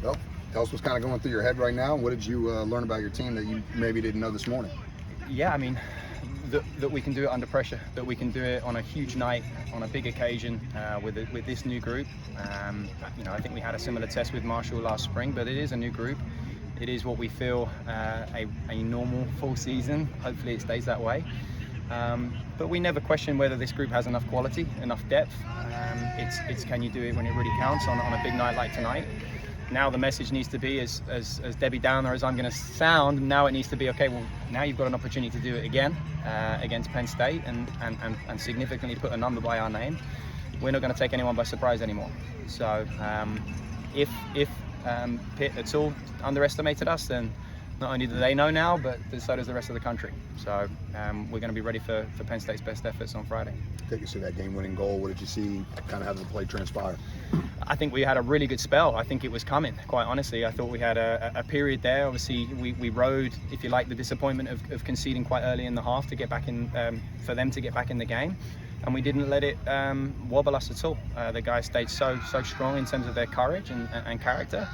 Well, tell us what's kind of going through your head right now. What did you learn about your team that you maybe didn't know this morning? Yeah, I mean, that we can do it under pressure, that we can do it on a huge night, on a big occasion with this new group. I think we had a similar test with Marshall last spring, but it is a new group. It is what we feel a normal full season. Hopefully it stays that way. But we never question whether this group has enough quality, enough depth. It's can you do it when it really counts on a big night like tonight? Now the message needs to be, as Debbie Downer as I'm going to sound, now it needs to be, okay, well, now you've got an opportunity to do it again against Penn State and significantly put a number by our name. We're not going to take anyone by surprise anymore. So if Pitt at all underestimated us, then not only do they know now, but so does the rest of the country. So we're going to be ready for Penn State's best efforts on Friday. Take us to that game-winning goal. What did you see? Kind of how did the play transpire? I think we had a really good spell. I think it was coming, quite honestly. I thought we had a period there. Obviously, we rode, if you like, the disappointment of conceding quite early in the half to get back in, for them to get back in the game. And we didn't let it wobble us at all. The guys stayed so strong in terms of their courage and character,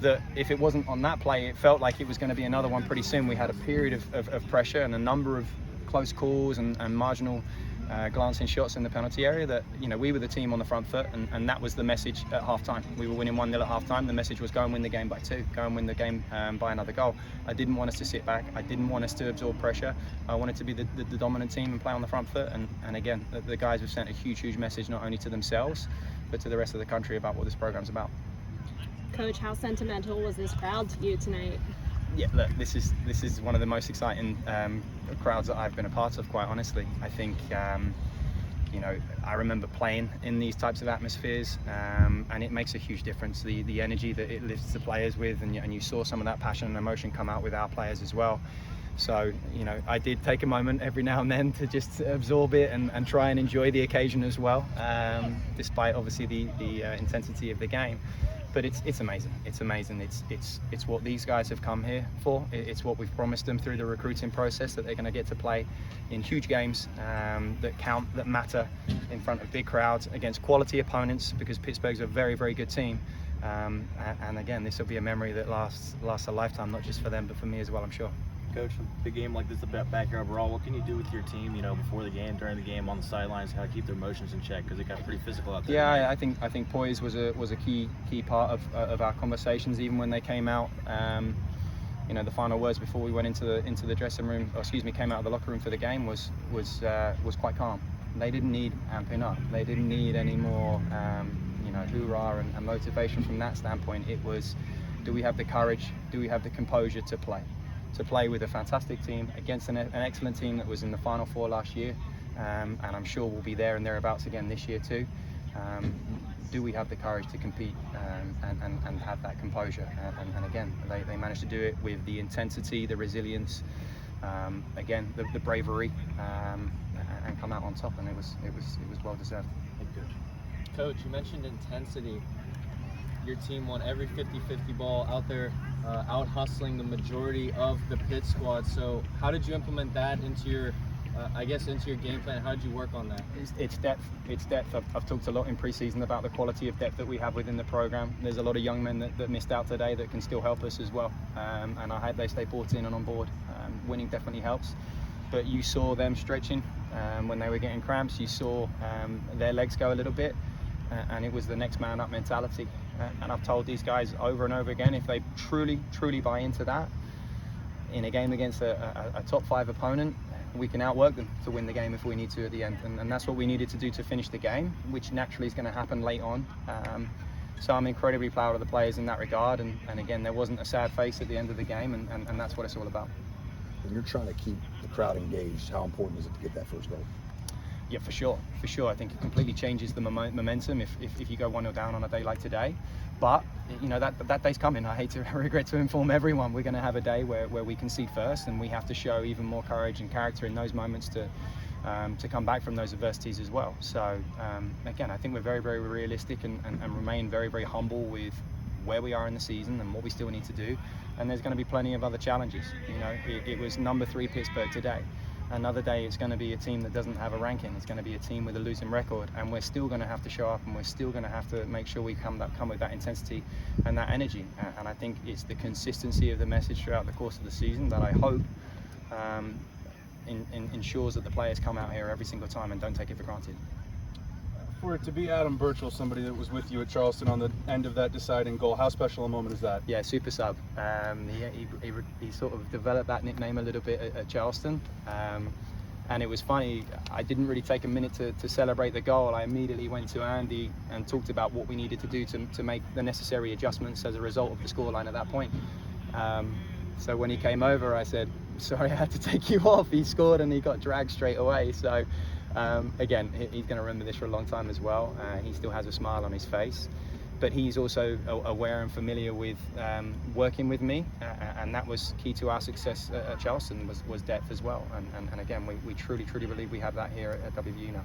that if it wasn't on that play, it felt like it was going to be another one pretty soon. We had a period of pressure and a number of close calls and marginal glancing shots in the penalty area that, we were the team on the front foot, and that was the message at halftime. We were winning 1-0 at halftime. The message was go and win the game by 2, go and win the game by another goal. I didn't want us to sit back. I didn't want us to absorb pressure. I wanted to be the dominant team and play on the front foot, and again, the guys have sent a huge message not only to themselves but to the rest of the country about what this program's about. Coach, how sentimental was this crowd to you tonight? Yeah, look, this is one of the most exciting crowds that I've been a part of, quite honestly. I think, I remember playing in these types of atmospheres, and it makes a huge difference. The energy that it lifts the players with, and you saw some of that passion and emotion come out with our players as well. So, I did take a moment every now and then to just absorb it and try and enjoy the occasion as well, despite obviously the intensity of the game. But it's amazing. It's amazing. It's what these guys have come here for. It's what we've promised them through the recruiting process, that they're going to get to play in huge games that count, that matter, in front of big crowds against quality opponents, because Pittsburgh's a very good team. And again, this will be a memory that lasts a lifetime, not just for them but for me as well, I'm sure. Coach, a big game like this, the backyard brawl, what can you do with your team, before the game, during the game, on the sidelines, how to keep their emotions in check, because it got pretty physical out there? Yeah, I think poise was a key part of our conversations, even when they came out. The final words before we went into the dressing room, came out of the locker room for the game was quite calm. They didn't need amping up. They didn't need any more, hoorah and motivation from that standpoint. It was, do we have the courage? Do we have the composure to play? To play with a fantastic team against an excellent team that was in the Final Four last year, and I'm sure we'll be there and thereabouts again this year too. Do we have the courage to compete and have that composure? And again, they managed to do it with the intensity, the resilience, again, the bravery, and come out on top. And it was well deserved. Coach, you mentioned intensity. Your team won every 50-50 ball out there, out hustling the majority of the Pitt squad. So how did you implement that into your game plan? How did you work on that? It's depth. I've talked a lot in preseason about the quality of depth that we have within the program. There's a lot of young men that missed out today that can still help us as well. And I hope they stay bought in and on board. Winning definitely helps. But you saw them stretching when they were getting cramps. You saw their legs go a little bit. And it was the next man up mentality. And I've told these guys over and over again, if they truly buy into that, in a game against a top 5 opponent, we can outwork them to win the game if we need to at the end. And that's what we needed to do to finish the game, which naturally is going to happen late on. So I'm incredibly proud of the players in that regard. And again, there wasn't a sad face at the end of the game, and that's what it's all about. When you're trying to keep the crowd engaged, how important is it to get that first goal? Yeah, for sure. I think it completely changes the momentum if you go 1-0 down on a day like today. But that day's coming. I regret to inform everyone, we're going to have a day where we concede first, and we have to show even more courage and character in those moments to come back from those adversities as well. So again, I think we're very realistic and remain very humble with where we are in the season and what we still need to do. And there's going to be plenty of other challenges. It was number 3 Pittsburgh today. Another day it's going to be a team that doesn't have a ranking. It's going to be a team with a losing record, and we're still going to have to show up, and we're still going to have to make sure we come with that intensity and that energy. And I think it's the consistency of the message throughout the course of the season that I hope ensures that the players come out here every single time and don't take it for granted. For it to be Adam Birchall, somebody that was with you at Charleston on the end of that deciding goal, how special a moment is that? Yeah, super sub. He sort of developed that nickname a little bit at Charleston. And it was funny, I didn't really take a minute to celebrate the goal. I immediately went to Andy and talked about what we needed to do to make the necessary adjustments as a result of the scoreline at that point. So when he came over, I said, sorry, I had to take you off. He scored and he got dragged straight away. So again, he's going to remember this for a long time as well. He still has a smile on his face. But he's also aware and familiar with working with me, and that was key to our success at Charleston was depth as well. And again, we truly believe we have that here at WVU now.